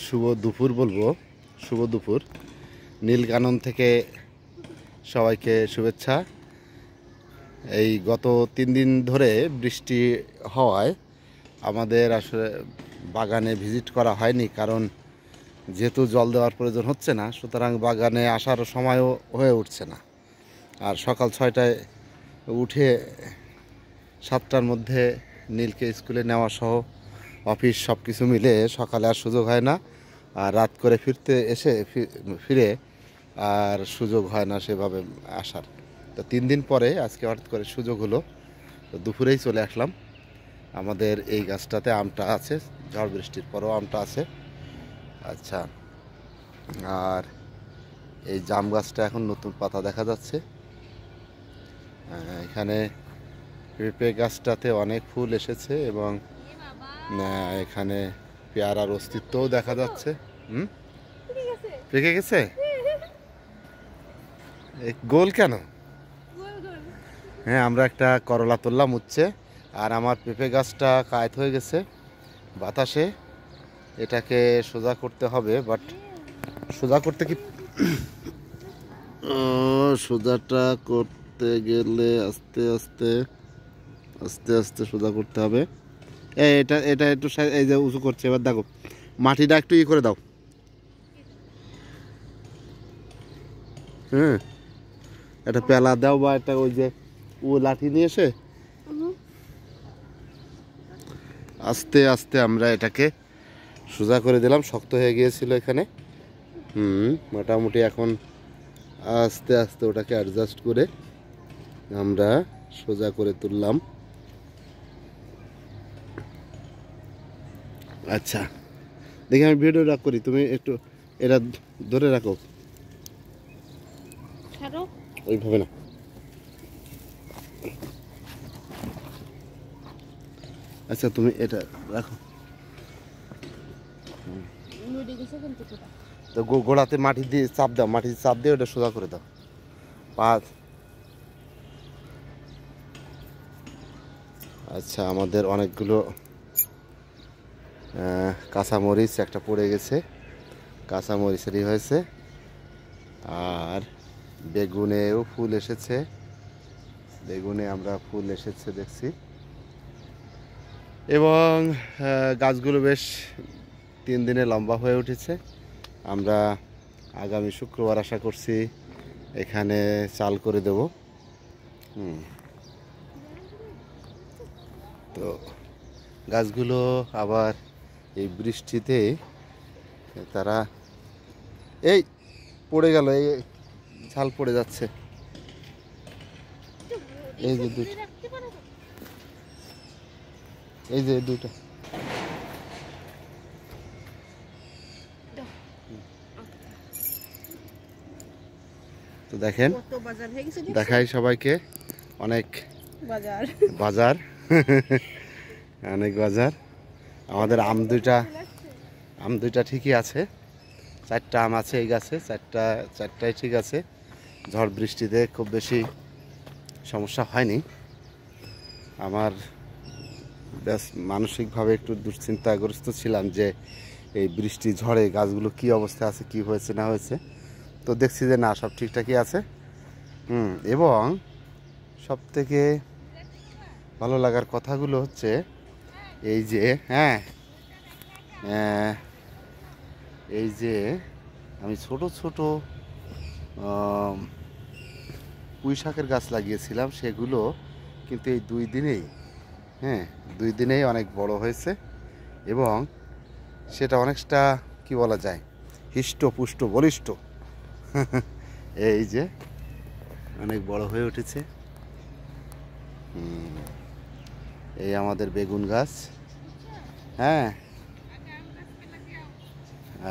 শুভ দুপুর বলবো, শুভ দুপুর। নীলকানন থেকে সবাইকে শুভেচ্ছা। এই গত 3 দিন ধরে বৃষ্টি হওয়ায় আমাদের আসলে বাগানে ভিজিট করা হয়নি, কারণ যেহেতু জল দেওয়ার প্রয়োজন হচ্ছে না, সুতরাং বাগানে আসার সময়ও হয়ে উঠছে না। আর সকাল 6টায় উঠে 7টার মধ্যে নীলকে স্কুলে নেওয়া সহ অফিস সব কিছু মিলে সকালে আর সুযোগ হয় না, আর রাত করে ফিরে আর সুযোগ হয় না সেভাবে আসার। তো 3 দিন পরে আজকে হঠাৎ করে সুযোগ হলো, তো দুপুরেই চলে আসলাম। আমাদের এই গাছটাতে আমটা আছে, ঝড় বৃষ্টির পরেও আমটা আছে। আচ্ছা, আর এই জাম গাছটা এখন নতুন পাতা দেখা যাচ্ছে। এখানে পেঁপে গাছটাতে অনেক ফুল এসেছে এবং এখানে পেয়ারার অস্তিত্বও দেখা যাচ্ছে। পেকে গেছে? গোল কেন? হ্যাঁ, আমরা একটা করলা তুললাম উচ্ছে, আর আমার পেঁপে গাছটা কায়েত হয়ে গেছে বাতাসে। এটাকে সোজা করতে হবে, বাট সোজা করতে কি সোজাটা করতে গেলে আস্তে আস্তে আস্তে আস্তে সোজা করতে হবে। এটা এটা একটু এই যে উঁচু করছে, এবার দেখো মাটিটা একটু ই করে দাও। হ্যাঁ, একটা পেলা দাও বা একটা ওই যে লাঠি নিয়ে এসে আস্তে আস্তে আমরা এটাকে সোজা করে দিলাম। শক্ত হয়ে গিয়েছিল এখানে। মোটামুটি এখন আস্তে আস্তে ওটাকে অ্যাডজাস্ট করে আমরা সোজা করে তুললাম। আচ্ছা, দেখি আমি ভিডিওটা করি, তুমি একটু এটা ধরে রাখো। ওইভাবে না, আচ্ছা তুমি এটা রাখো। তো গোড়াতে মাটি দিয়ে চাপ দাও, মাটি চাপ দিয়ে ওটা সোজা করে দাও। আচ্ছা, আমাদের অনেকগুলো কাঁচামরিচ একটা পড়ে গেছে, কাঁচামরিচেরই হয়েছে। আর বেগুনেও ফুল এসেছে, বেগুনে আমরা ফুল এসেছে দেখছি। এবং গাছগুলো বেশ 3 দিনে লম্বা হয়ে উঠেছে। আমরা আগামী শুক্রবার আশা করছি এখানে চাল করে দেব। তো গাছগুলো আবার এই বৃষ্টিতে তারা এই পড়ে গেল, এই ছাল পড়ে যাচ্ছে। এই যে দুটো, এই যে দুটো, তো দেখেন, দেখাই সবাইকে অনেক বাজার অনেক বাজার। আমাদের আম দুইটা ঠিকই আছে, 4টা আম আছে এই গাছে, চারটাই ঠিক আছে। ঝড় বৃষ্টিতে খুব বেশি সমস্যা হয়নি। আমার বেশ মানসিকভাবে একটু দুশ্চিন্তাগ্রস্ত ছিলাম যে এই বৃষ্টি ঝড়ে গাছগুলো কি অবস্থা আছে, কি হয়েছে না হয়েছে। তো দেখছি যে না, সব ঠিকঠাকই আছে। এবং সবথেকে ভালো লাগার কথাগুলো হচ্ছে এই যে এই যে আমি ছোট ছোট পুঁই শাকের গাছ লাগিয়েছিলাম, সেগুলো কিন্তু এই 2 দিনেই অনেক বড় হয়েছে এবং সেটা অনেকটা কি বলা যায়, হৃষ্টপুষ্ট বলিষ্ঠ। এই যে অনেক বড় হয়ে উঠেছে। এই আমাদের বেগুন গাছ। হ্যাঁ,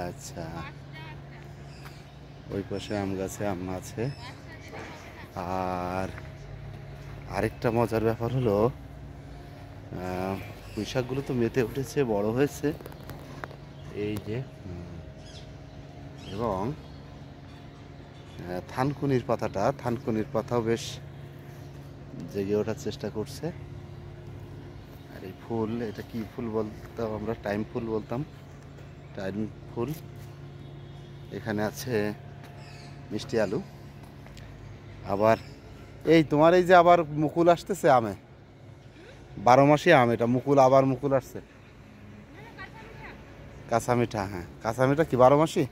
আচ্ছা, ওই পাশে আম গাছে আম আছে। আর আরেকটা মজার ব্যাপার হলো পুঁই শাকগুলো তো মেতে উঠেছে, বড় হয়েছে এই যে। এবং থানকুনির পাতাও বেশ জেগে ওঠার চেষ্টা করছে। আর এই ফুল, এটা কি ফুল বলতাম আমরা? টাইম ফুল বলতাম। টাইম ফুল, এখানে আছে মিষ্টি আলু। আবার এই তোমার এই যে আবার মুকুল আসতেছে আমে, 12 মাসি আম, এটা মুকুল, আবার মুকুল আসছে। কাঁচা মিঠা, হ্যাঁ কাঁচা মিঠা কি 12 মাসি?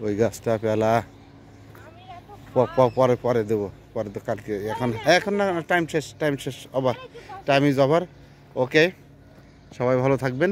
ওই গাছটা পেলা পরে পরে দেবো, পরে তো কালকে, এখন এখন না, টাইম শেষ, টাইম শেষ, ওভার, টাইম ইজ ওভার। ওকে, সবাই ভালো থাকবেন।